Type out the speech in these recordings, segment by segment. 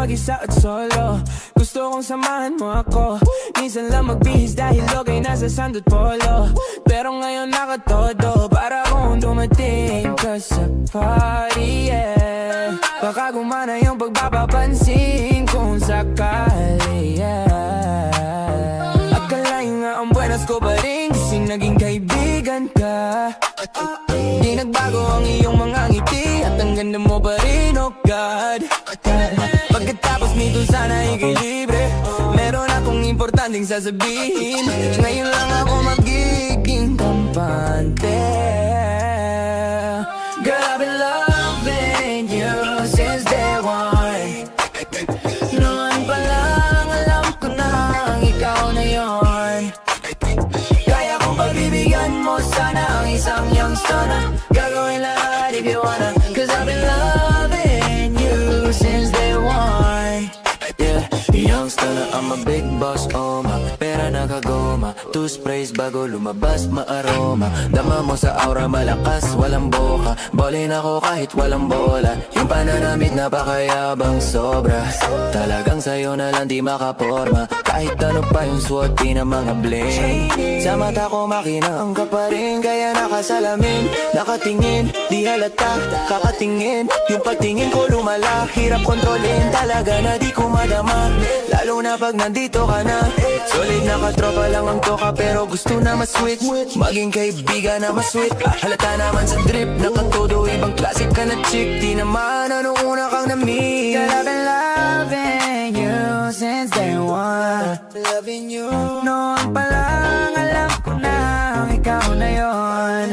mag-isa at solo. Gusto kong samahan mo ako. Minsan lang magbihis dahil okay nasa sandot polo. Pero ngayon nakatodo para kung dumating ka sa party, yeah. Baka gumana yung pagpapapansin kung sakali, yeah. Akalain nga ang buenas ko pa rin kasi naging kaibigan ka. Di nagbago ang iyong mga ngiti at ang ganda mo pa rin, oh God. Pagkatapos nito sana ikay libre. Meron akong importanteng sasabihin. Ngayon lang ako magiging kampante. Girl, I've been loving you since day one. Noon pa lang alam ko na ikaw na yon. Kaya kong pagbibigyan mo sana ang isang youngster na gagawin lahat if you wanna. Cause I've been loving you since day one. Yeah, youngster na I'm a big boss, oh ma. Pera nakagoma, two sprays bago lumabas maaroma. Dama mo sa aura malakas, walang boka. Ballin ako kahit walang bola. Yung pananamit napakayabang sobra. Talagang sa'yo na lang di makaporma. Kahit ano pa yung suot, di na mga bling. Sa mata ko makinang ka pa rin. Kaya nakasalamin, nakatingin, di halata, kakatingin. Yung pagtingin ko lumala, hirap kontrolin. Talaga na di ko madama, lalo na pag nandito ka na. Solid na katropa lang ang toka, pero gusto na ma-switch. Maging kaibigan na ma-sweet. Halata naman sa drip, nakatodo, ibang klase ka na chick. Di naman ano una kang na-meet. Girl, I've been loving you since day one. Loving you. Noon pa lang alam ko na ikaw na yon.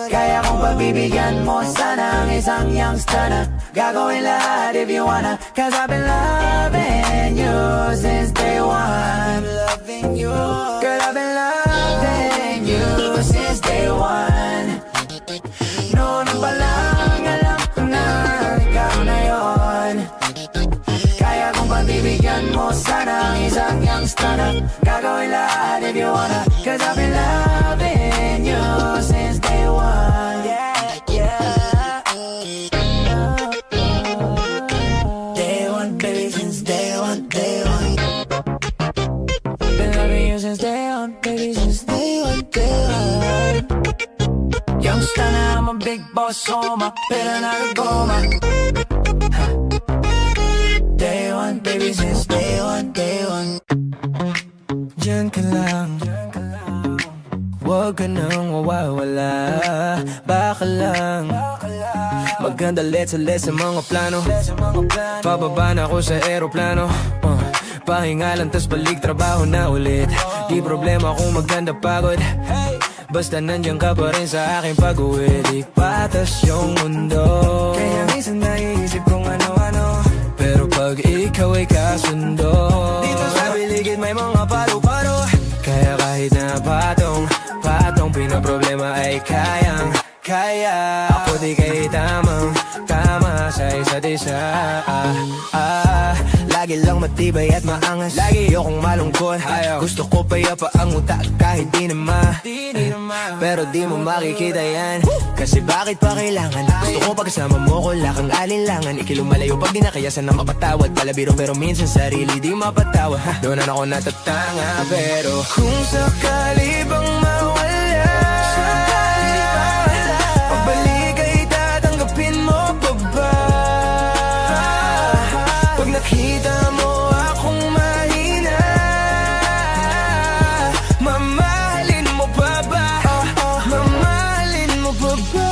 Kaya kung pagbibigyan mo sana ang isang youngster na gagawin lahat if you wanna. Cause I've been loving you since day one. Loving you. Girl, I've been loving you since day one. Noon pa lang alam ko na ikaw na yon. Kaya kung pagbibigyan mo sana ang isang youngster na gagawin lahat if you wanna. Cause I've been loving you since day one. Yeah, yeah. Day one, baby, since day one, day one. Been loving you since day one, baby, since day one, day one. Youngster na I'm a big boss, oh ma. Pero nakagoma. Day one, baby, since day one, day one. Diyan ka lang, huwag ka nang mawawala. Baka lang maganda let's sa mga plano. Pababa na ako sa aeroplano. Pahinga lang tas balik trabaho na ulit. Di problema kung maganda pagod, basta nandiyan ka pa rin sa aking pag-uwi. Di patas yung mundo, kaya minsan naiisip kong ano-ano. Pero pag ikaw ay kasundo, dito sa biligid may mga paro-paro. Kaya kahit na patong pinaproblema ay kaya. Ako di kay tama sa isa't isa. Lagi lang matibay at maangas, lagi ayokong malungkot. Gusto ko payapa ang utak kahit di naman. Pero di mo makikita yan, kasi bakit pa kailangan? Gusto ko pagkasama mo ko lakang alinlangan. Ikilumalayo pag di na kaya sana mapatawad. Palabiro pero minsan sarili di mapatawa. Doon na ako natatanga, pero kung sakali bang mawala, pagbalik ay tatanggapin mo pa ba? Pag nakita mo akong mahina, mamahalin mo pa ba? Mamahalin mo pa ba?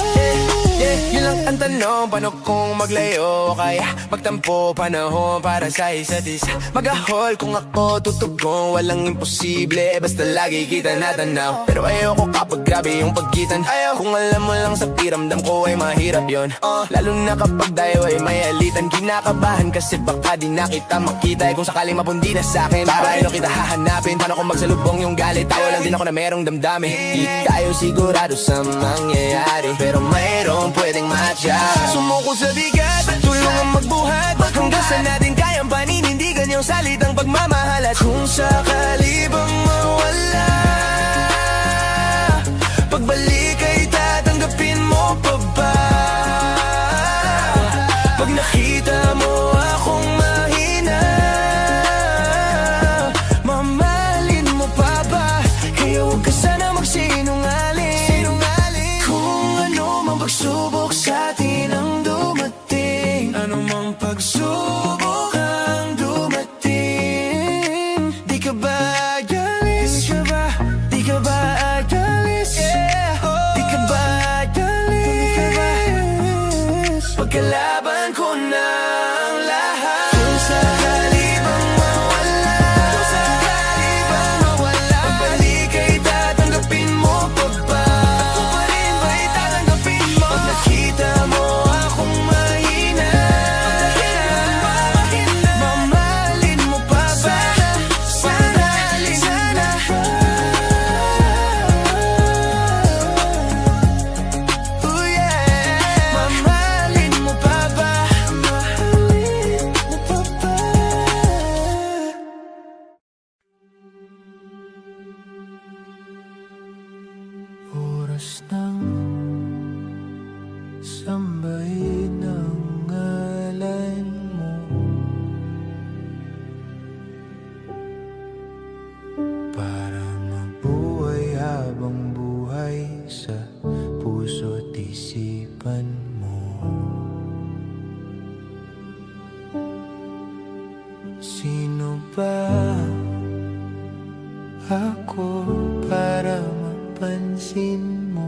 Yun lang ang tanong, paano kung maglayo? Kaya magtampo panahon para sa isa't isa. Mag-ahol kung ako tutugon, walang imposible, basta lagi kita natanaw. Pero ayoko kapag grabe yung pagkitan. Kung alam mo lang sa piramdam ko ay mahirap yon. Lalo na kapag tayo ay may alitan. Kinakabahan kasi baka di na kita makita. Kung sakaling mapundi na sa'kin, para ano kita hahanapin? Paano kung magsalubong yung galit? Tawa lang din ako na merong damdamin. Di tayo sigurado sa mangyayari, pero mayroong pwedeng matcha. Sumuko sa bigat, tulungan magbuhat, hanggang sa natin kayang paninindigan yung salitang pagmamahal. At kung sakali bang mawala, pagbalik ay tatanggapin mo pa ba? Pag nakita mo akong Kalaban ko na ang lahat. Kung sakali bang mawala, kung sakali bang mawala, pabalik ay tatanggapin mo pa ba? Ako pa rin ba'y tatanggapin mo? Pag nakita mo akong mahina, mamahalin mo pa ba? Mamahalin sana. Oh yeah. Mamahalin mo pa ba? Mamahalin mo pa ba? Oras ng sambahin ang ngalan mo, para mabuhay habang buhay sa puso't isipan mo. Sino ba ako para mapansin mo?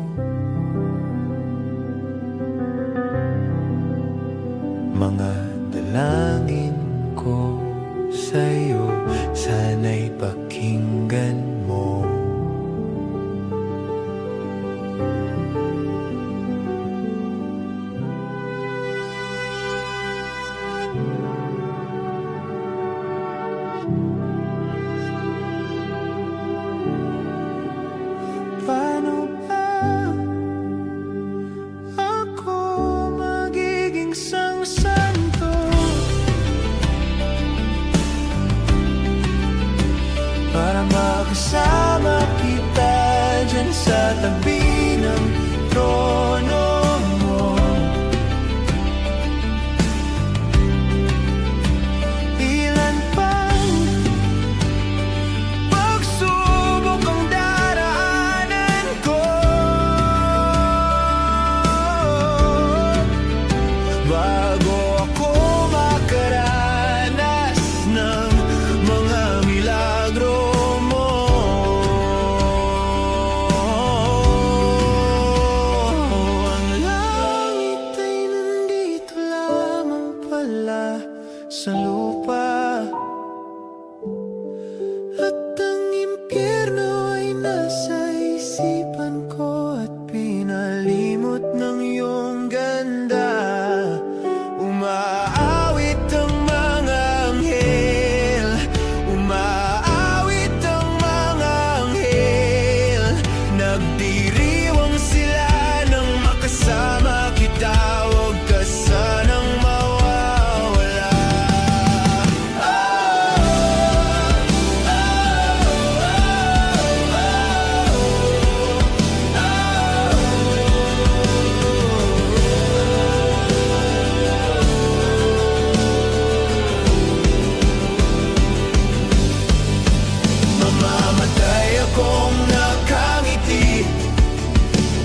Mga dalangin ko sa'yo, sana'y pakinggan mo. Paano ba ako magiging santo para makasama kita dyan sa tabi ng trono mo? Ilan pang pagsubok ang daraanan ko bago ako makaranas ng mga milagro mo. Ang langit ay nandito lamang pala sa lupa, at ang impyerno ay nasa isipan ko, at pinalimot ng iyong ganda. Umaawit ang mga anghel, umaawit ang mga anghel, nagdiriwang sila nang makasama kita. Huwag ka sanang mawawala. Mamamatay akong nakangiti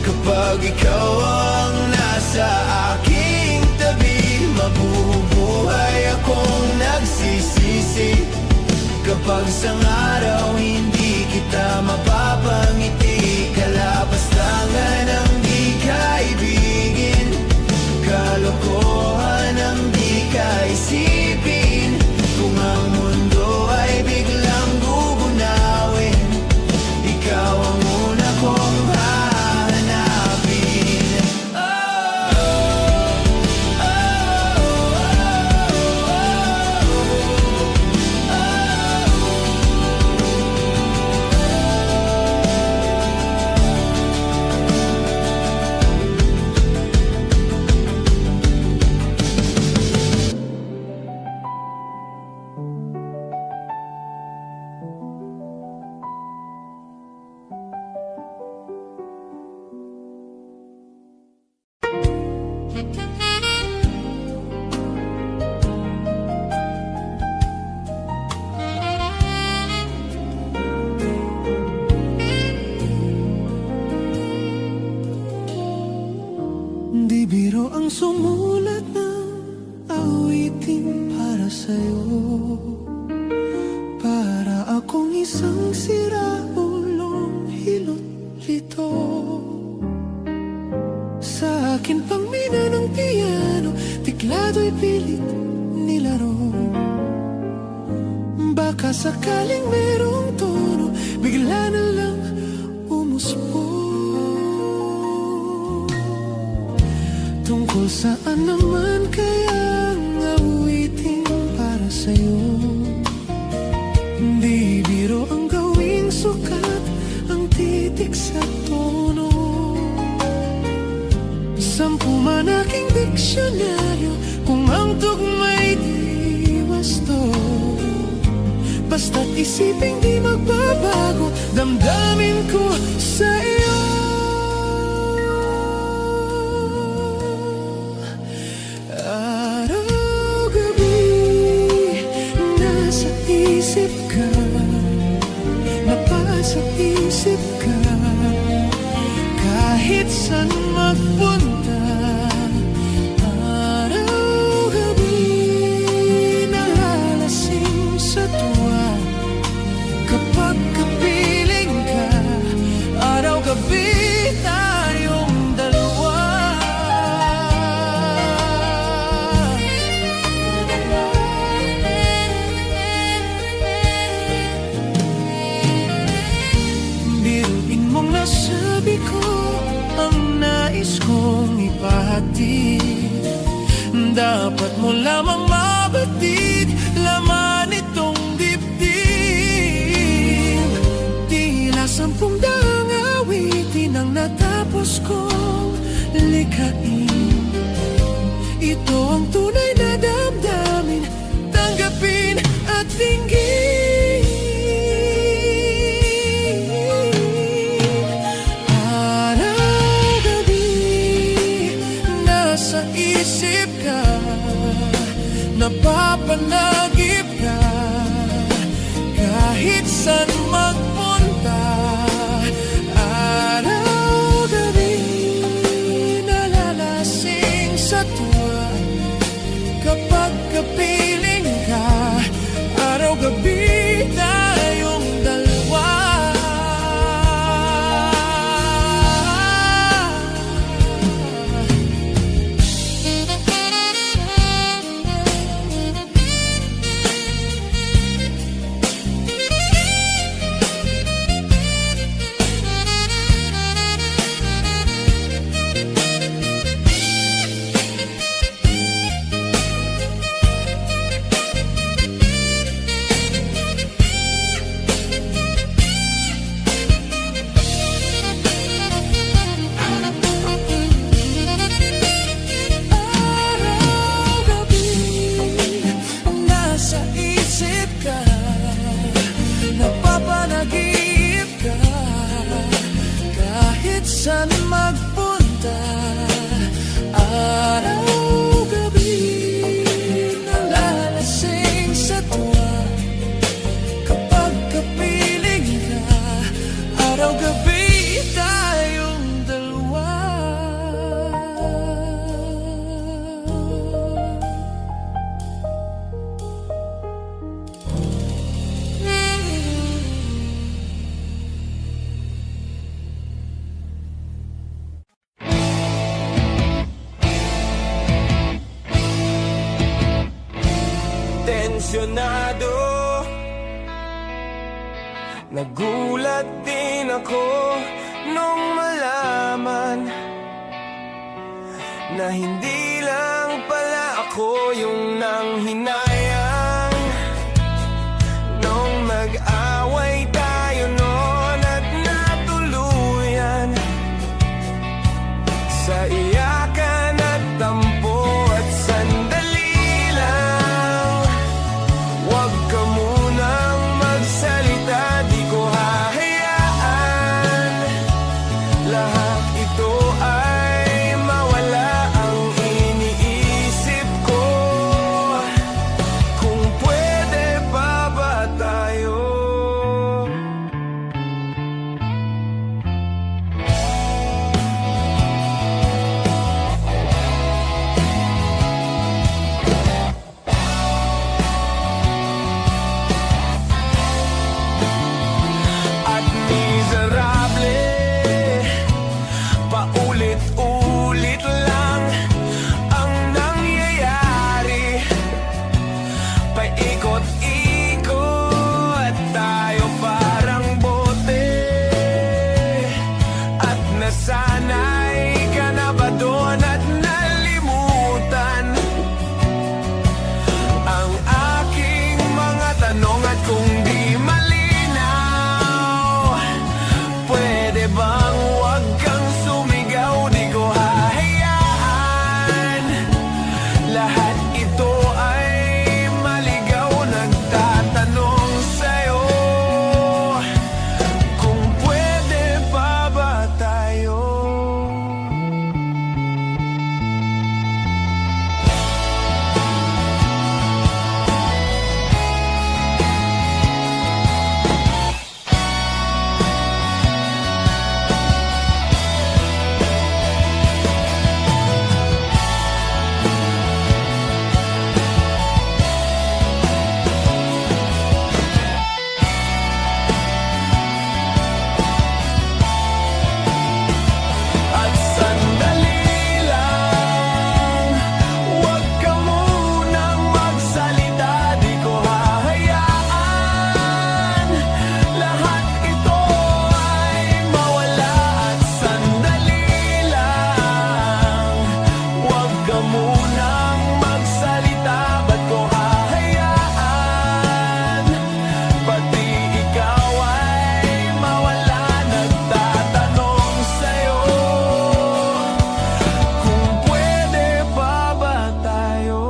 kapag ikaw ang nasa aking tabi. Mabubuhay akong nagsisisi kapag isang araw hindi kita mapapangiti. Kalapastangan ang di kaibigin, kalokohan ang di kaisipin. Kung ang mundo ay biglang gugunawin, ikaw ang una kong hahanapin. Di biro ang sumulat ng awitin para sa'yo, para akong isang siraulong hilot-lito. Sa akin pang mina ng piano, sulado'y pilit nilaro. Baka sakaling merong tono, bigla na lang umuspo. Tungkol saan naman kaya ang awitin para sa'yo? Di biro ang gawing sukat, ang titik sa tono. 10 man aking diksyonaryo, kung ang tugma'y di wasto. Basta't isiping di magbabago, damdamin ko sa iyo. Araw-gabi, nasa isip ka, napasa isip ka. Kahit saan magpunta, araw-gabi, nalalasing sa tuwa. Kapag kapiling ka, araw-gabi tayong dalawa. Biruin mong nasabi ko ang nais kong ipahatid. Dapat mo lamang mabatid, laman itong dibdib. Tila 10 daang awitin ang natapos kong likhain. Ito ang tunay na damdamin, tanggapin at dinggin. Isip ka, napapanagip ka. Kahit saan magpunta, araw-gabi, nalalasing sa tuwa. Kapag kapiling ka, araw-gabi tayong dalawa. Napapanagip ka, kahit saan magpunta, araw-gabi, nalalasing sa tuwa. Kapag kapiling ka, araw-gabi tayong dalawa. Tensyonado, nagulat din ako nung malaman na hindi lang pala ako yung nanghinayang. Nung mag-away tayo noon at natuluyan sa iyakan at tampo at sandali lang. Huwag ka munang magsalita, di ko hahayaan. Lahat ito ay mawala, ang iniisip ko Sana'y ka na ba doon at nalimutan ang aking mga tanong? At kung di malinaw, pwede bang huwag kang sumigaw? Di ko hahayaan lahat ito ay maligaw. Nagtatanong sa'yo kung pwede pa ba tayo. At sandali lang, huwag ka munang magsalita. Di ko hahayaan lahat ito ay mawala. At sandali lang, huwag ka munang magsalita. Ba't ko hahayaan pati ikaw ay mawala? Nagtatanong sa'yo kung pwede pa ba tayo.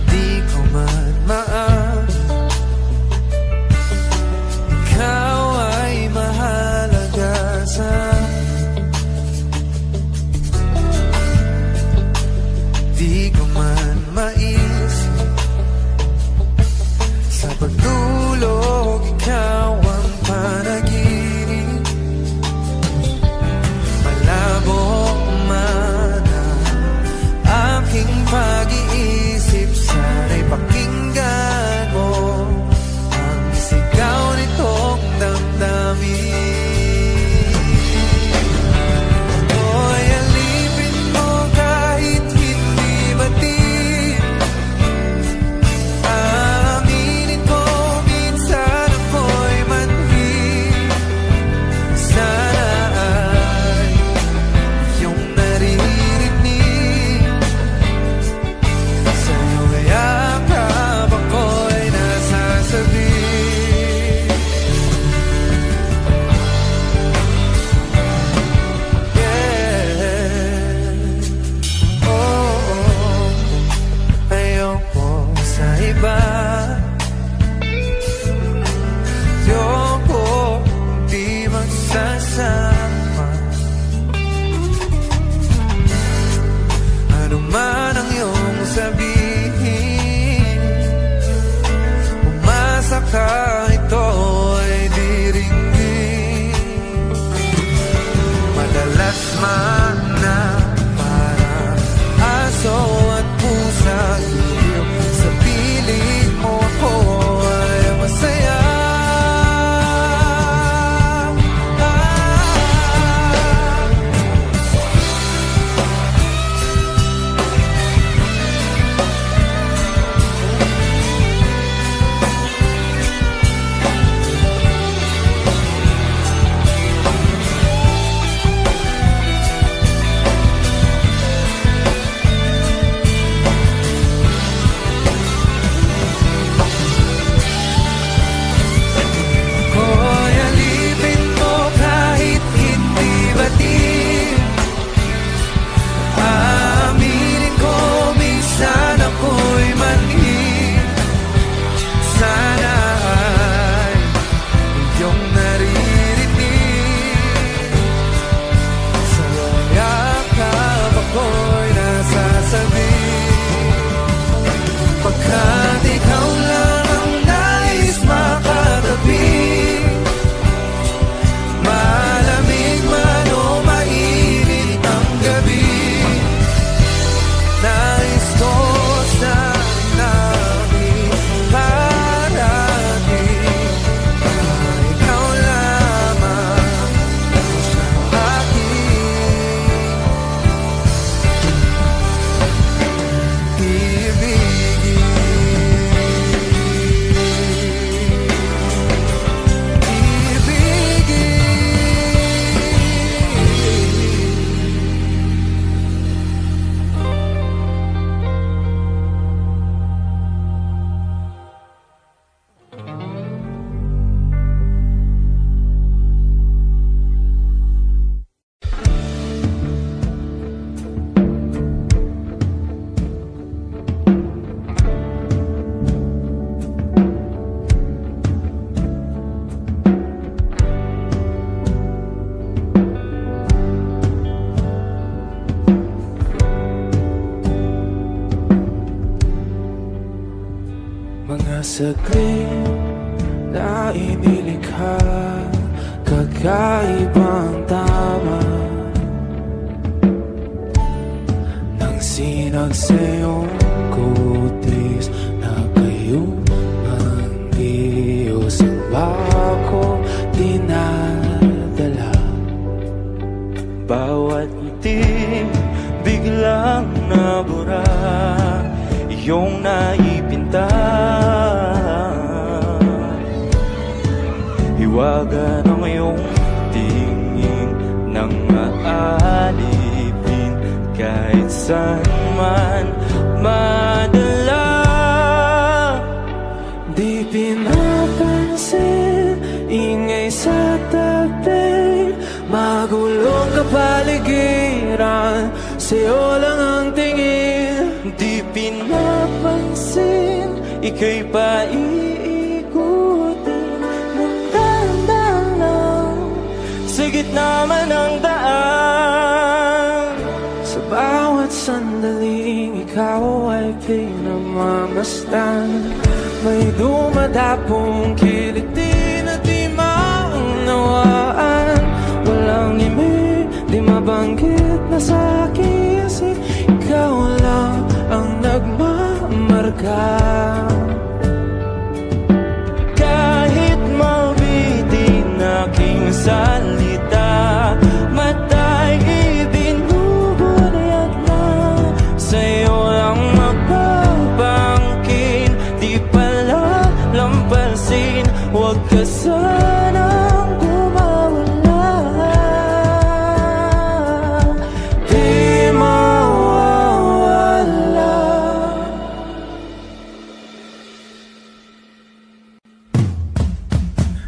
Di ko man maaamin ikaw ay mahalaga sa akin. Di ko man maisip sa pagtulog ikaw ang panaginip. Malabo man ang aking pag-iisip, sana'y pakinggan mo ang sigaw nitong damdamin. Oy, alipin mo kahit hindi batid. Aminin ko minsan ako'y manhid. Sana ay iyong naririnig. Sa'yo yakap ako'y nasasabi. Yeah. Oh, ayoko sa iba. Ayoko di magsasama. Ano man ang iyong sabihin, umasa ka, ito ay diringgin. Madalas man na parang aso at pusa, sa piling mo ko ay masaya. saglit na inilikha, kakaibang tama nang sinag sa iyong kutis na kayo ang Diyos ang bako dinadala. Bawat itim biglang nabura, iyong naipinta. Hiwaga ng iyong tingin nang maalipin, kahit saan man madala. Di pinapansin, ingay sa tabi, magulong kapaligiran, sa'yo lang ang tingin. Di pinapansin, ika'y paiikutin ng dahan-dahan sa gitna man ng daan. Sa bawat sandaling ikaw ay pinamamasdan, may dumadapong kiliti na di maunawaan. Walang imig, di mabanggit na sa aking isip, ikaw lang ang nagmamarka. Kahit mabitin aking salita, matay ibinubunayat na, sa'yo lang magbabangkin. Di pala lampasin, huwag ka sanang gumawala. Di mawawala.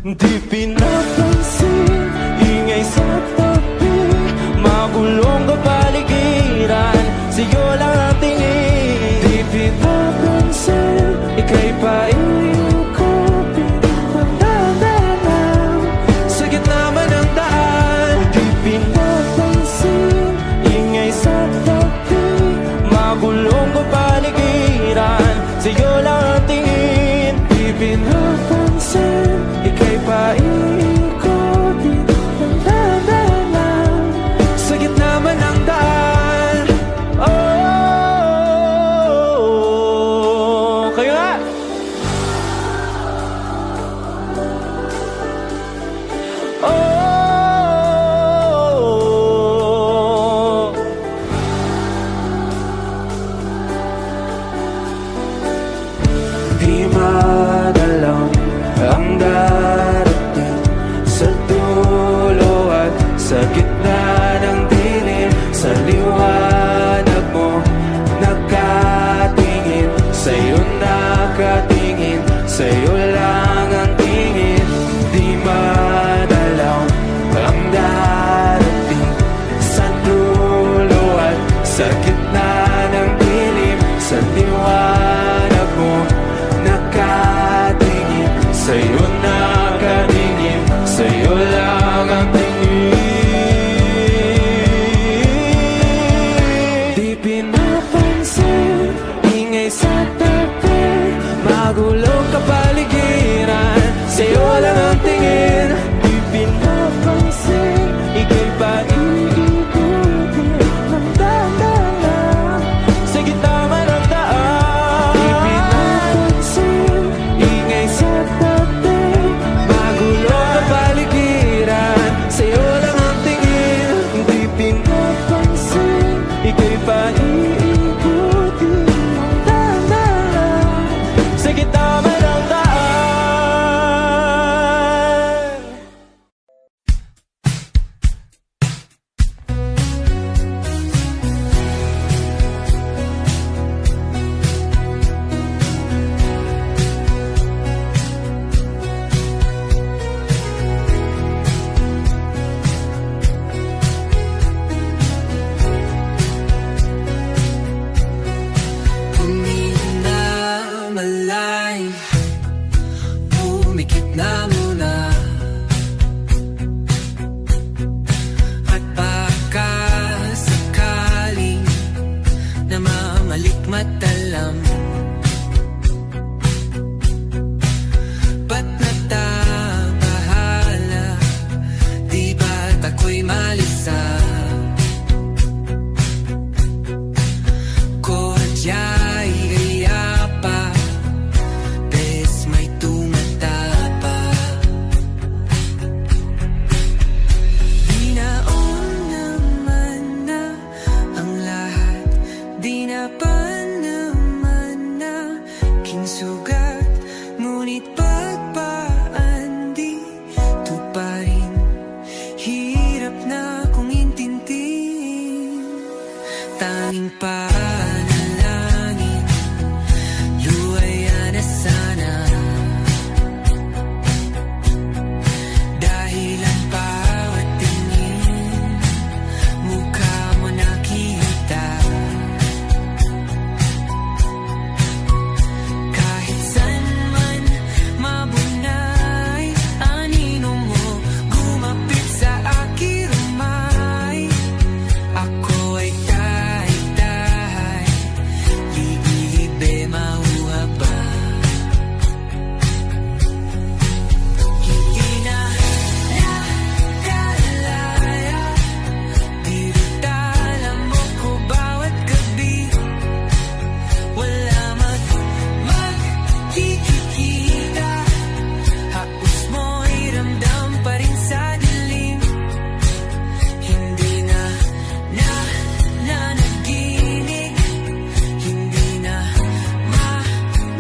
Di pinapansin, ingay sa tabi, magulong kapaligiran, sa'yo lang ang tingin. Di pinapansin, ika'y paiikutin ng dahan-dahan sa gitna man ng daan. Di pinapansin, ingay sa tabi, magulong kapaligiran, sa'yo lang ang tingin. Di pinapansin, ika'y paiikutin ng dahan-dahan sa gitna man ng daan. Oh, kayo nga! Oh, di madalang ang darating sa dulo at sa gitna ng dilim. Sa liwanag mo nakatingin, sa'yo nakatingin, sa'yo lang ang tingin. Di madalaw ang darating sa dulo at sa gitna ng dilim. Sa liwanag mo nakatingin, sa'yo nakatingin, sa'yo lang ang tingin. Di pinapansin, ingay sa tabi, magulong kapaligiran, sa'yo lang ang tingin. Di pinapansin, ika'y paiikutin ng dahan-dahan sa gitna man ng daan. Di pinapansin, ingay sa tabi, magulong kapaligiran, sa'yo lang ang tingin. Di pinapansin, ika'y paiikutin ng dahan-dahan sa gitna man ng daan. Kaya pa naman na kinsugat, ngunit pagpaan di tuparin. Hirap na kong intindihin, tanging panalangin, luwaya na sana. Dahil ang bawat tingin, mukha mo nakita. Kahit saan man mabunay, anino mo gumapit sa aking rumay. Ako ay tahay-tahay, libe-libe mauha ba? Hindi na nakalaya, dinadala mo ko bawat gabi. Wala magkikita, halos mo'y ramdam pa rin sa dilim. Hindi na nanaginig, hindi na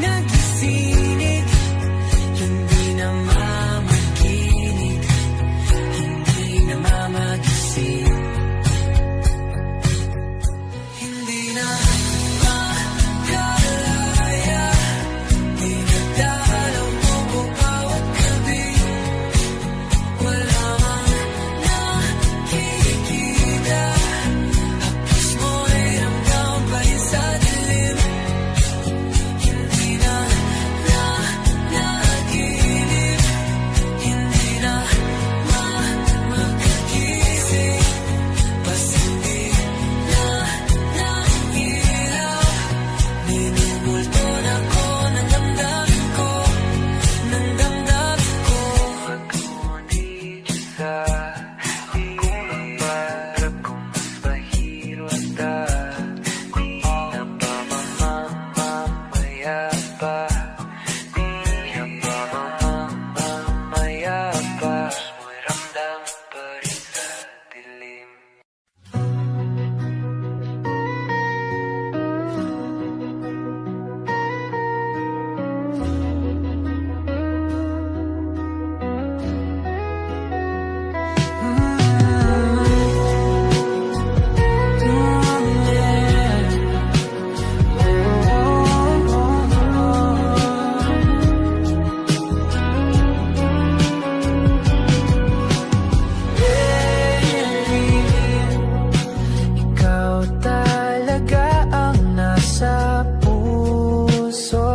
nagising, hindi na mamaginig, hindi na mamagising. Hindi na makalaya, dinadalaw mo ko bawat gabi. Wala mang nakikita, hapos mo'y ramdam pa rin sa dilim. Hindi na nanaginip, hindi na makagising, basta hindi na nailaw. Minumulto na ko ng damdamin ko, ng damdamin ko. Pag-ngunit sa dilim, para kung mas mahiro ata, di na ba mamamaya pa? Di na ba mamamaya pa? Mo'y ramdam pa rin sa dilim. Ikaw talaga ang nasa puso,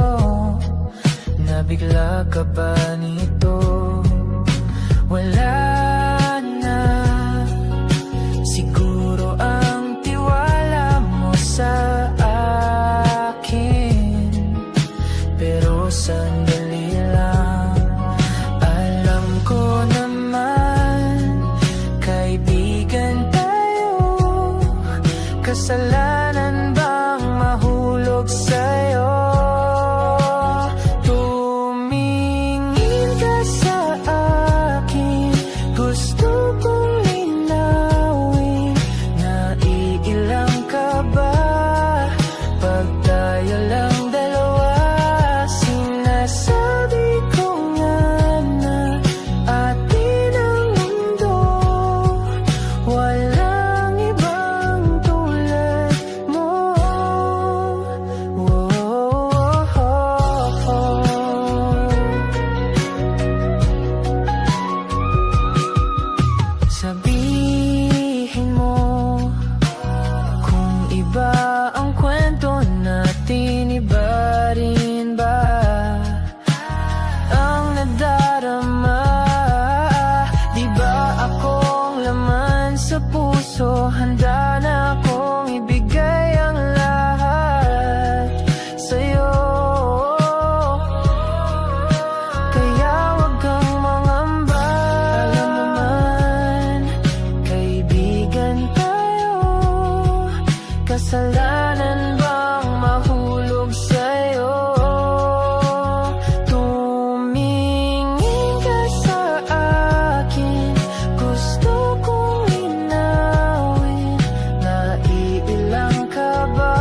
nabigla ka ba nito? Wala na siguro ang tiwala mo sa akin, pero sandali lang. Alam ko naman, kaibigan tayo, kasalanan bang mahulog sa'yo? Tumingin ka sa akin, gusto kong linawin, naiilang ka ba? Pag tayo lang dalawa, sinasabi ko nga na atin ang mundo, walang ibang tulad mo. Sabihin mo kung iba ang kwento natin, iba rin ba ang nadarama? Di ba akong laman sa puso, handa na akong ibigay ang lahat sa'yo. Kaya wag kang mangamba, alam naman, kaibigan tayo, kasalanan bang mahulog sa'yo? Tumingin ka sa akin, gusto kong linawin, naiilang ka ba?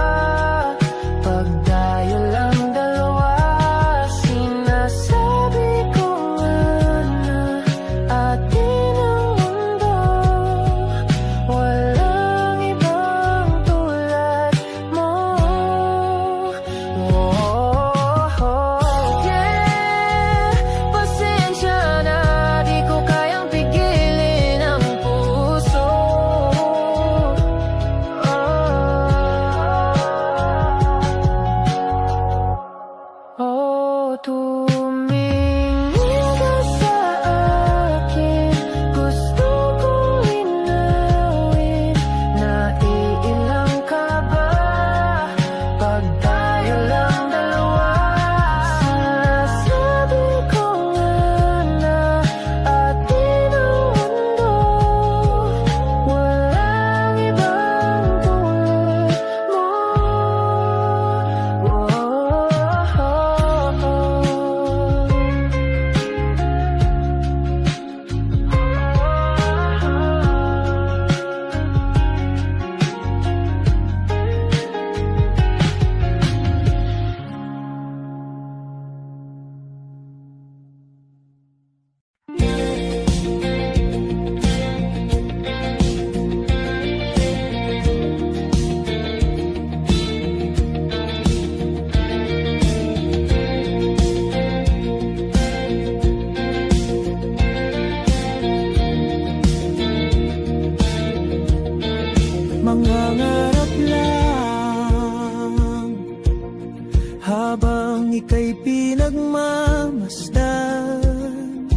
ika'y pinagmamasdan,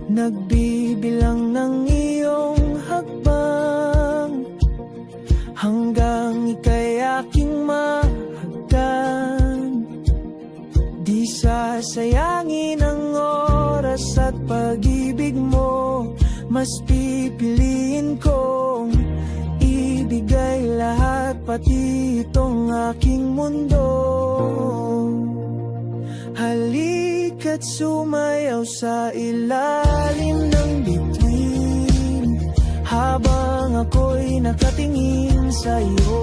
nagbibilang ng iyong hakbang, hanggang ika'y aking mahagdan. Di sasayangin ang oras at pag-ibig mo, mas pipiliin kong ibigay lahat, pati itong aking mundo. Halika't sumayaw sa ilalim ng bituin, habang ako'y nakatingin sa'yo.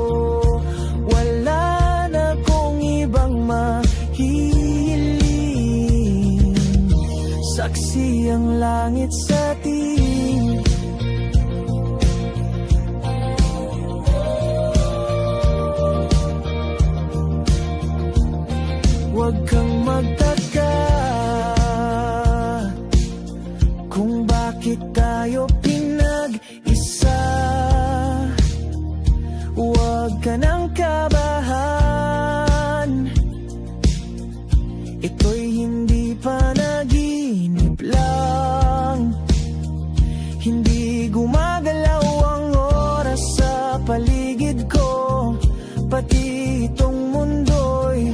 Wala na kong ibang mahihiling, saksi ang langit sa atin. Huwag kang magtaka kung bakit tayo pinag-isa. Huwag ka nang kabahan, ito'y hindi panaginip lang. Hindi gumagalaw ang oras sa paligid ko, pati itong mundo'y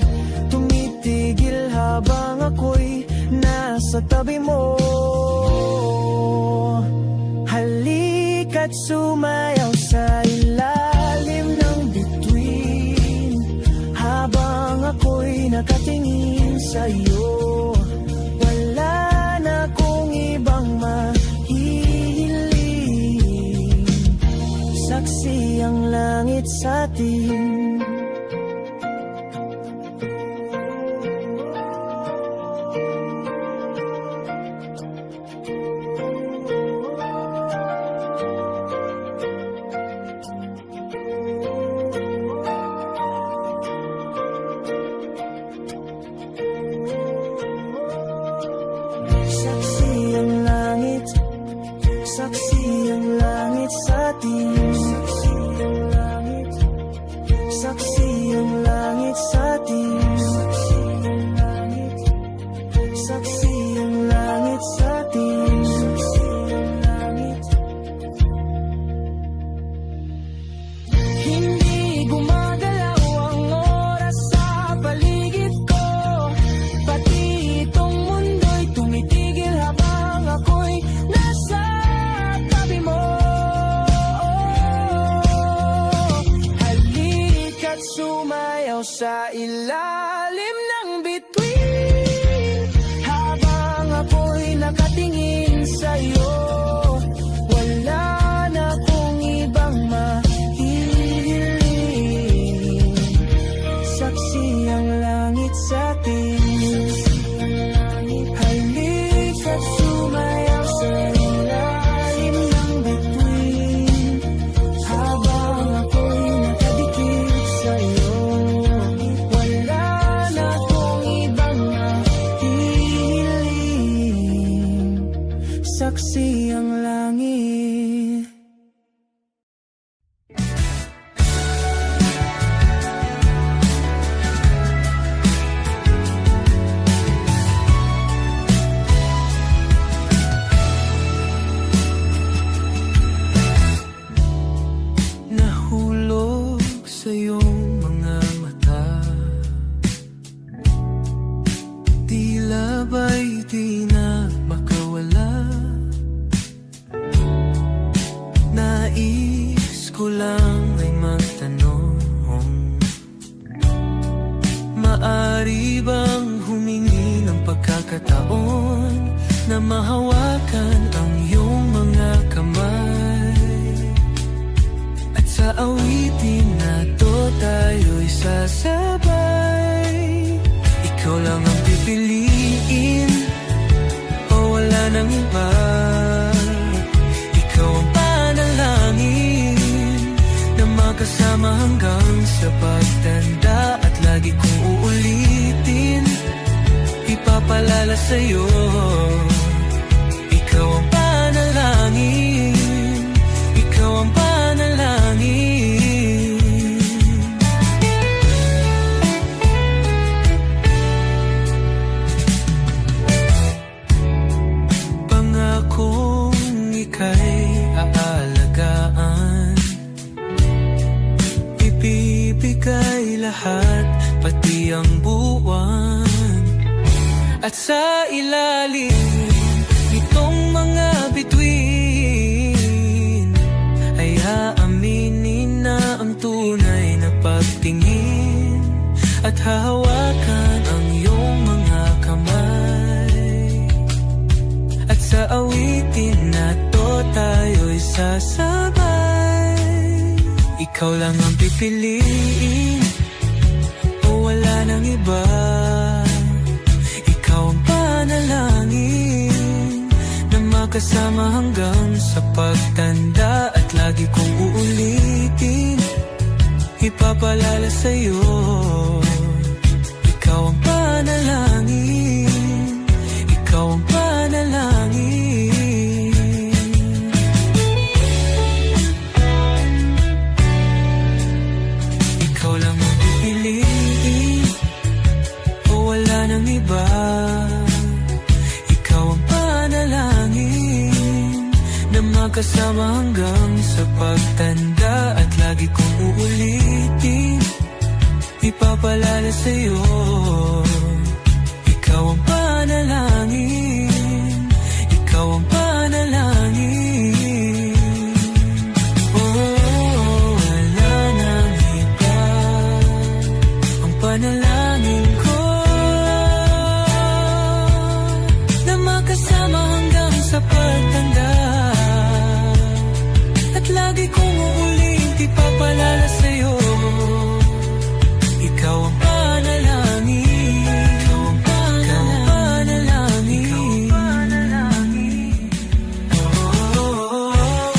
tumitigil habang ako'y nasa tabi mo. Halika't sumayaw sa ilalim ng bituin, habang ako'y nakatingin sa'yo. Wala na kong ibang mahihiling, saksi ang langit sa atin. Saksi ang langit sa atin. Saksi ang langit sa atin. Saksi ang langit sa atin. Hindi gumagalaw ang oras sa paligid ko, pati itong mundo'y tumitigil habang ako'y nasa tabi mo. Halika't sumayaw sa ilalim ng bituin, habang ako'y nakatingin sa'yo. Wala na kong ibang mahihiling, saksi ang langit sa atin. Halika't sumayaw sa ilalim ng bituin, habang ako'y nakadikit sa'yo. Wala na kong ibang mahihiling, saksi ang langit. Nahulog sa iyong mga mata, tila ba'y di na makawala. Nais ko lang ay magtanong, maari bang humingi ng pagkakataon na mahawakan ang iyong mga kamay? At sa awitin na to tayo'y sasabay. Ikaw lang ang pipiliin, o wala nang iba. Ikaw ang panalangin na makasama hanggang sa pagtanda. At lagi kong uulitin, ipapalala sa'yo, ikaw ang panalangin, ikaw ang panalangin. ko'y lahat, pati ang buwan. At sa ilalim nitong mga bituin ay aaminin na ang tunay na pagtingin, at hahawakan ang iyong mga kamay. At sa awitin na to tayo'y sasabay. Ikaw lang ang pipiliin, o wala nang iba. Ikaw ang panalangin na makasama hanggang sa pagtanda. At lagi kong uulitin, ipapalala sa'yo. Ikaw ang panalangin, ikaw ang panalangin. Ikaw lang ang pipiliin, o wala nang iba. Ikaw ang panalangin na makasama hanggang sa pagtanda. At lagi kong uulitin, ipapalala sa'yo. Ikaw ang panalangin, ikaw ang panalangin. Oh, wala nang iba. Ang panalangin ko na makasama hanggang sa pagtanda. At lagi kong uulitin, ipapalala sa'yo. Ikaw ang panalangin, ikaw ang panalangin, ikaw ang panalangin. Oh,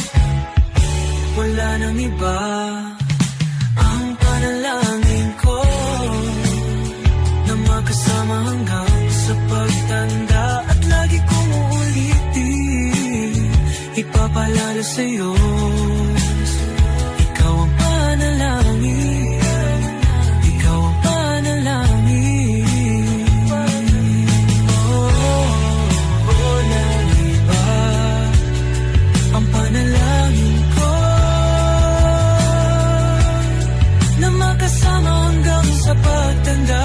wala nang iba. Ang panalangin ko na makasama hanggang sa pagtanda. At lagi kong uulitin, ipapalala sa'yo. Ikaw ang panalangin, ikaw ang panalangin. Oh, walang iba. Ang panalangin ko na makasama hanggang sa pagtanda.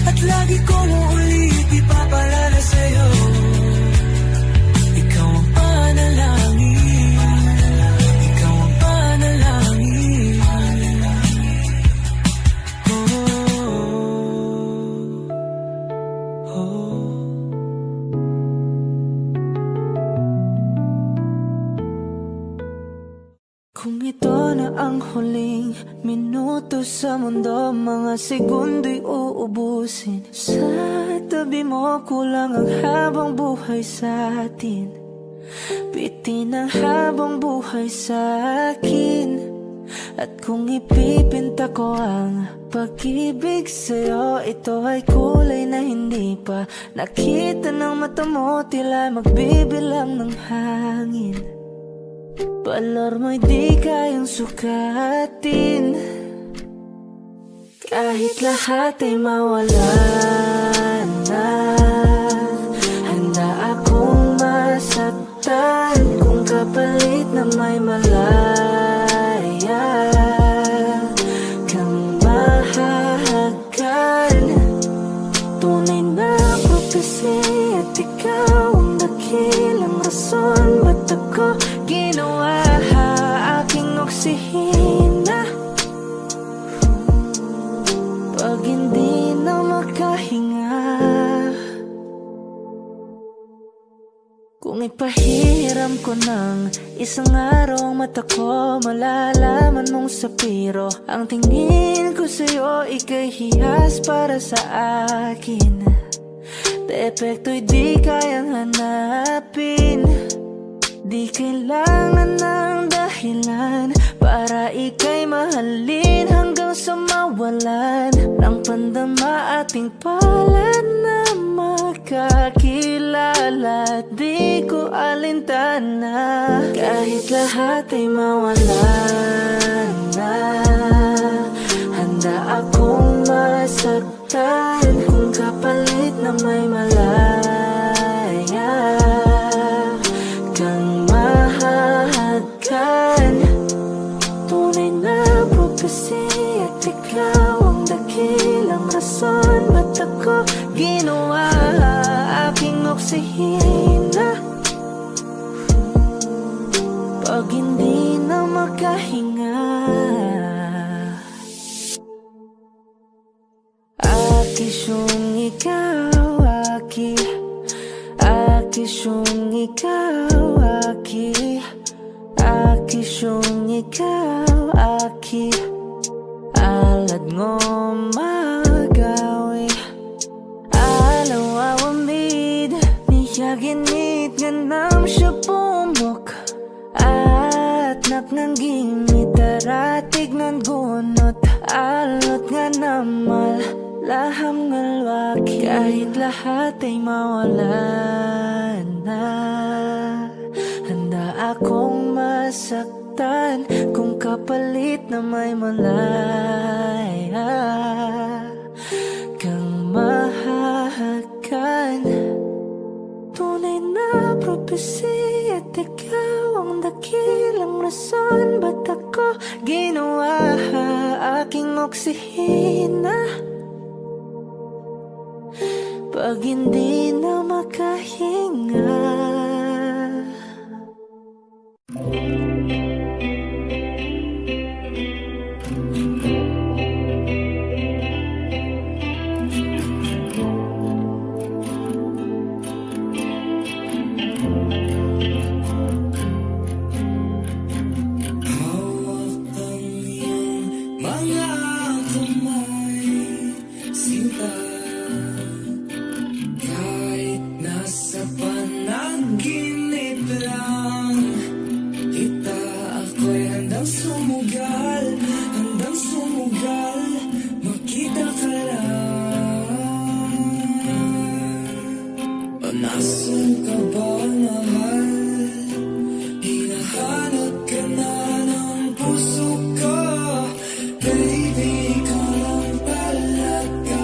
At lagi kong uulit, ipapalala sa'yo. Ikaw ang panalangin, ikaw ang panalangin. Oh, oh. Kung ito na ang huling minuto sa mundo, mga segundo'y uubusin. Sa tabi mo, kulang ang habang buhay sa atin. Bitin ang habang buhay sa akin. At kung ipipinta ko ang pag-ibig sa'yo, ito ay kulay na hindi pa nakita ng mata mo, tila magbibilang ng hangin. Balor mo'y di kayang sukatin, kahit lahat ay mawala na. Handa akong masaktan kung kapalit na may malaya kang mahahagan. Tunay na prophecy at ikaw ang dakilang rason ba't ako ginawa aking oksihina. Pag hindi na makahinga, kung ipahiram ko ng isang araw ang mata ko, malalaman mong sapiro ang tingin ko sa'yo, ika'y hiyas para sa akin. Depekto'y di kayang hanapin, di kailangan ng dahilan para ika'y mahalin hanggang sa mawalan ng pandama ating palad na magkakilala. Di ko alintana kahit lahat ay mawalan na. Handa akong masaktan kung kapalit na may malaya kang mahahagan. Tunay na prophecy ikaw ang dakilang rason ba't ako ginawa aking oksihina. Pag hindi na makahinga, akisyong ikaw, akisyong ikaw, akisyong ikaw, alad ngo magawi alaw awamid niya ginit nga nam siya pumok at napnang gimit aratig ng gunot alot nga namal laham ng lwaki kahit lahat ay mawala na. Handa akong masaktan kung kapalit na may malaya kang mahahagan. Tunay na propesya at ikaw ang dakilang rason ba't ako ginawa aking oksihina. Pag hindi na makahinga, Nasaan ka ba, mahal? Hinahanap ka na ng puso ko. Baby, ikaw lang talaga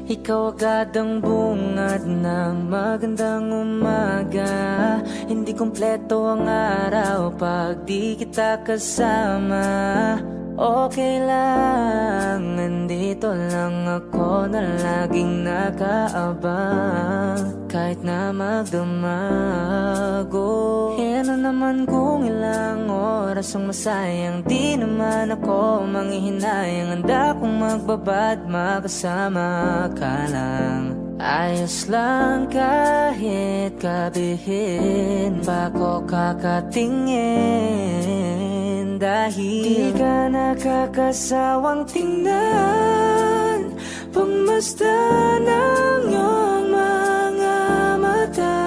Ikaw agad ang bungad ng magandang umaga. Hindi kumpleto ang araw pag di kita kasama. Okay lang, nandito lang ako na laging nakaabang. Kahit na magdamago, ano naman kung ilang oras ang masayang. Di naman ako manghihinayang. Handa kong magbabad, makasama ka lang. Ayos lang kahit gabihin pa ko kakatingin. Dahil di ka nakakasawang tingnan, pagmasdan ng iyong mga mata.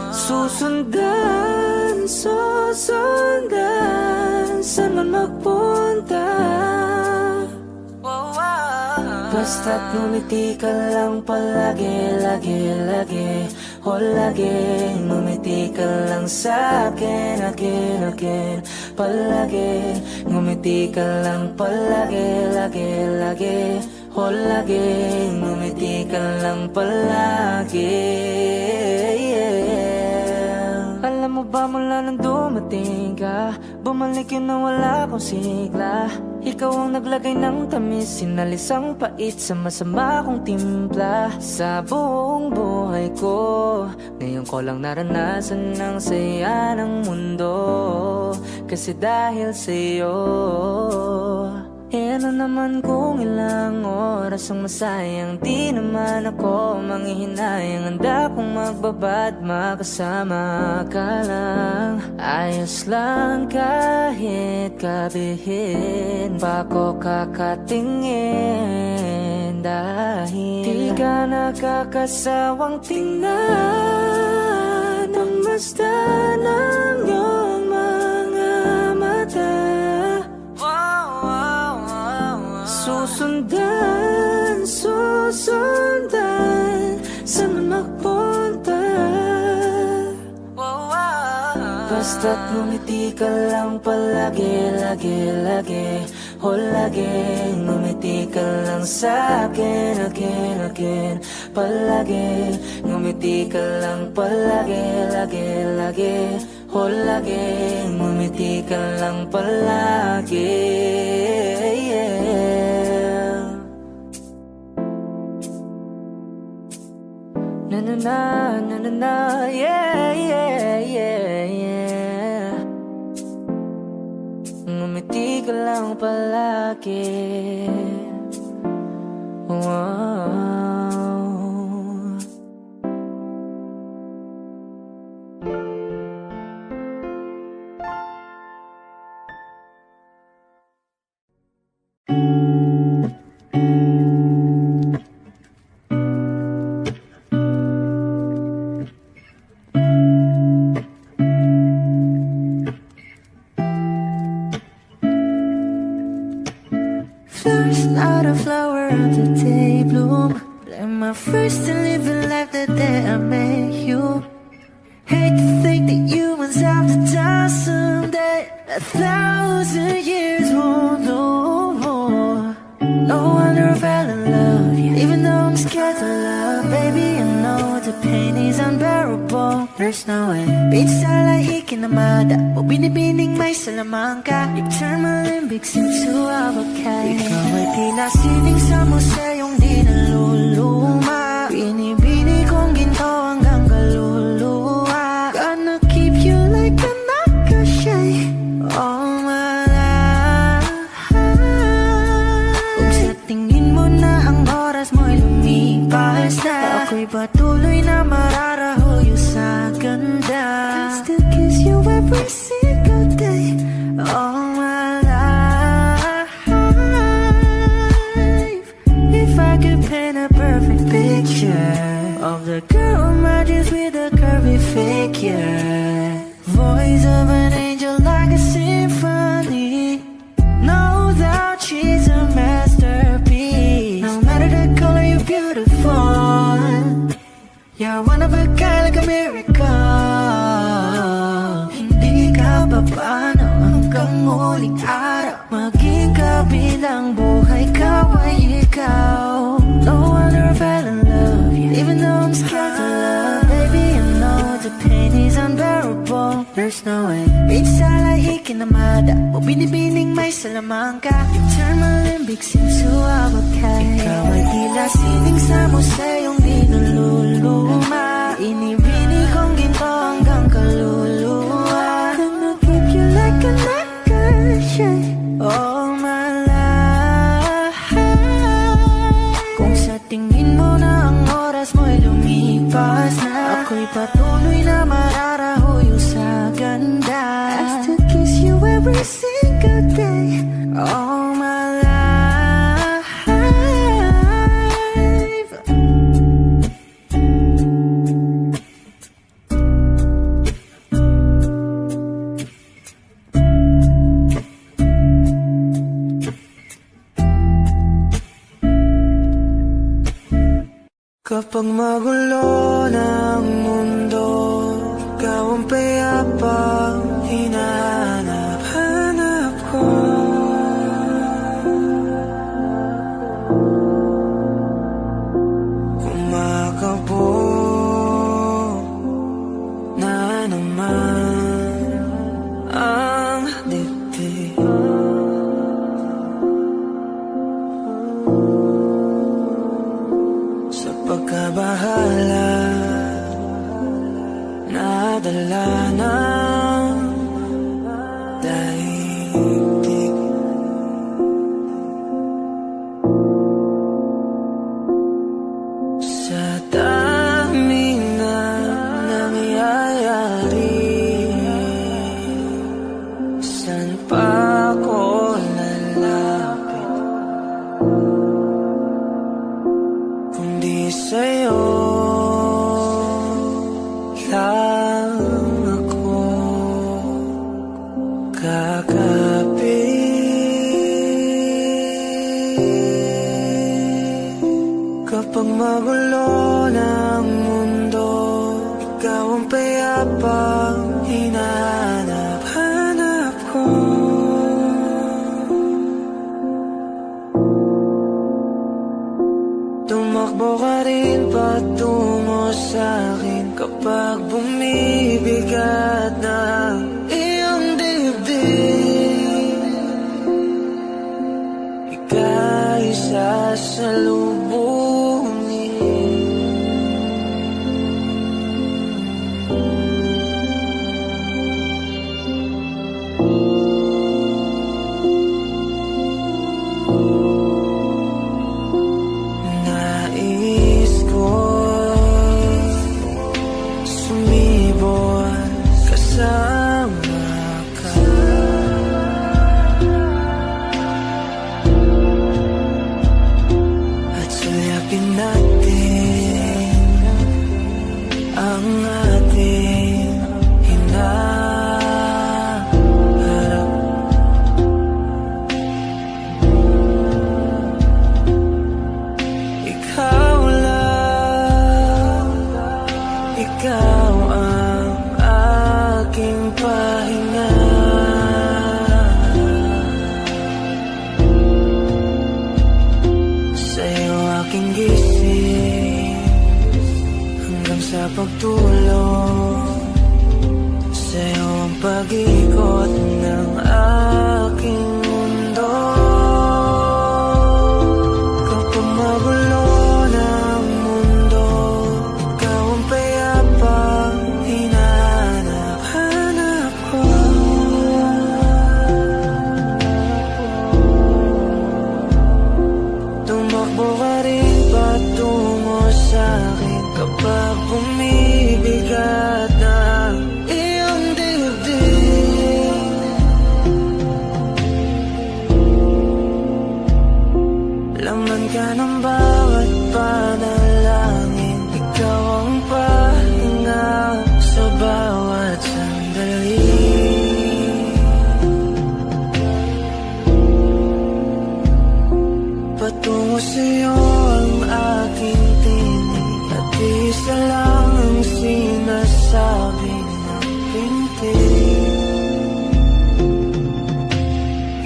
Susundan, susundan, saan man magpunta. Basta't ngumiti ka lang palagi, lagi, lagi. O lagi, ngumiti ka lang sa'kin, again, again. Palagi, ngumiti ka lang palagi, lagi, lagi. O lagi, ngumiti ka lang palagi, yeah. Alam mo ba mula nang dumating ka, bumalik yun na wala akong sigla. Ikaw ang naglagay ng tamis, sinalis ang pait sa masama kong timpla. Sa buong buhay ko, ngayon ko lang naranasan ang saya ng mundo. Kasi dahil sa'yo, ano naman kung ilang oras ang masayang. Di naman ako manghihinayang. Handa kong magbabad, makasama ka lang. Ayos lang kahit gabihin pa ko kakatingin. Dahil di ka nakakasawang tingnan, pagmasdan ng iyong mga mata. Susundan, susundan, saan man magpunta. Basta't ngumiti ka lang palagi, lagi, lagi. O lagi, ngumiti ka lang sa'kin, again, again. Palagi, ngumiti ka lang palagi, lagi, lagi. O lagi, ngumiti ka lang palagi, yeah. Na na na, na na na, yeah, yeah, yeah, yeah. Ngumiti ka lang palagi. Wow. Flowers, not a flower of the day bloom. Like my first to live a life the day I met you. Hate to think that humans have to die someday. 1,000 years won't know more. No wonder I fell in love, yeah. Even though I'm scared to love, baby, I know the pain is unbearable. There's no way. Beach starlight ikinamada, o binibining may salamangka. You turn my limbics into avocado. Ikaw ay tila sining sa museyong di naluluma. Binibini kong ginto hanggang kaluluwa. Gonna keep you like a nakashay all my life. Kung sa tingin mo na ang oras mo'y lumipas na, ako'y patuloy na mararahuyo sa ganda. I still kiss you every single day all my life. If I nagsisimsuawag ka. Ikaw ay tila sining sa museyong di naluluma. Inibini kong ginto hanggang kaluluwa. Gonna keep you like a necklace all my life. Kung sa tingin mo na ang oras mo'y lumipas na, ako'y patuloy na mararahuyo sa ganda. I still kiss you every single day all my life. Kapag magulo ng mundo, ikaw ang payapang hinahanap-hanap ko. Kumakabog na naman ang dibdib. Sa pagkabahala, nadala ng daigdig. Sa dami na nangyayari, saan pa ako lalapit kundi sa'yo lang ako kakapit. Kapag magulo ng mundo, ikaw ang payapang hinahanap-hanap ko. Tumakbo ka rin patungo sa'kin kapag bumibigat na iyong dibdib. Ika'y sasalubungin. Nais ko sumibol kasama ka. At sulyapin natin ang ating hinaharap. Ikaw lang, ikaw ang aking pahinga. Sa'yo aking gising hanggang sa pagtulog. Sa'yo ang pag-ikot ng aking mundo. Kapag magulo ng mundo, ikaw ang payapang hinahanap-hanap ko. Tumakbo ka rin patungo sa'kin kapag bumibigat na iyong dibdib. Laman ka ng bawat panalangin, ikaw ang pahinga sa bawat sandali. Patungo sa'yo ang aking tinig, at isa lang ang sinasabi ng pintig.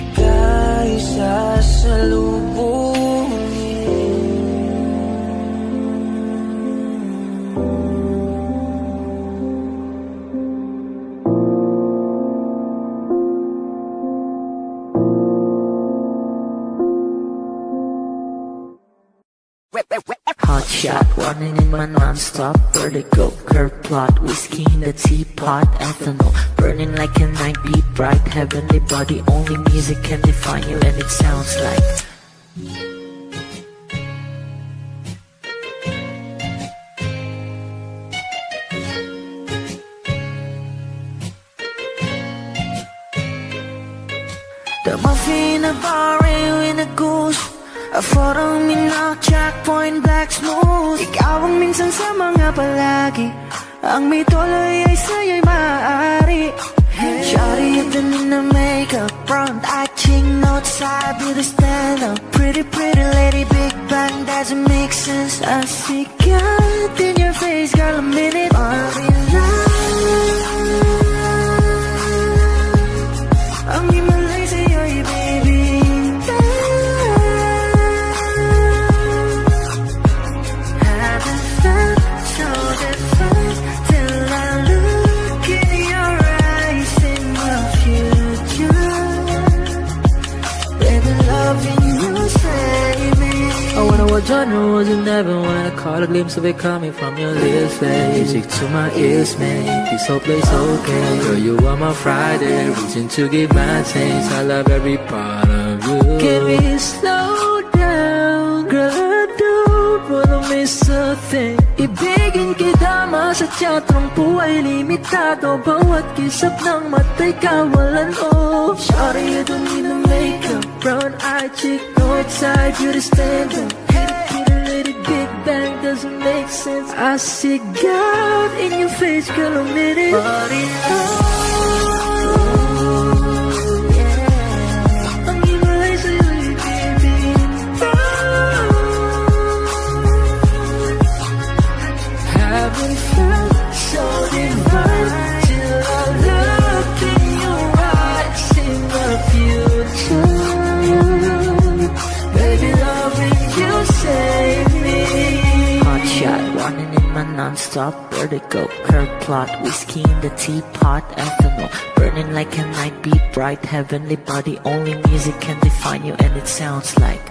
Ika'y sasalubungin. Hot shot, running in my non-stop vertigo. Curve plot, whiskey in the teapot, ethanol burning like a night beat, bright heavenly body. Only music can define you, and it sounds like the muffin, a bar, in a goose. A photo mina, checkpoint, black smooth. Ikaw ang minsan sa mga palagi. Ang may tuloy ay sa'yo'y maaari. Shawty, even in the makeup, front eye, cheek notes, side, beauty stand up. Pretty, pretty lady, big bang, doesn't make sense. I see God in your face, girl, a minute. Ang himalay sa'yo'y baby. Genre wasn't never when I caught a glimpse of it coming from your lips, babe. Music to my ears, man. This whole place okay. Girl, you are my Friday, reaching to give my taste. I love every part of you. Can we slow down, girl? I don't wanna miss a thing. Ibigin kita, masadya trangpo ay limitado. Bawat kisap ng mata'y kawalan, oh. Shawty, you don't need no makeup. Brown eye, cheek, north side, beauty stand up. Big bang doesn't make sense. I see God in your face, girl, a minute. But ang himalay sa'yo'y baby. Haven't felt so divine till I look in your eyes in the future. Baby, loving you save me. Hot shot, running in my non-stop vertigo. Curve plot, whiskey in the teapot, ethanol burning like a night beat, bright heavenly body. Only music can define you, and it sounds like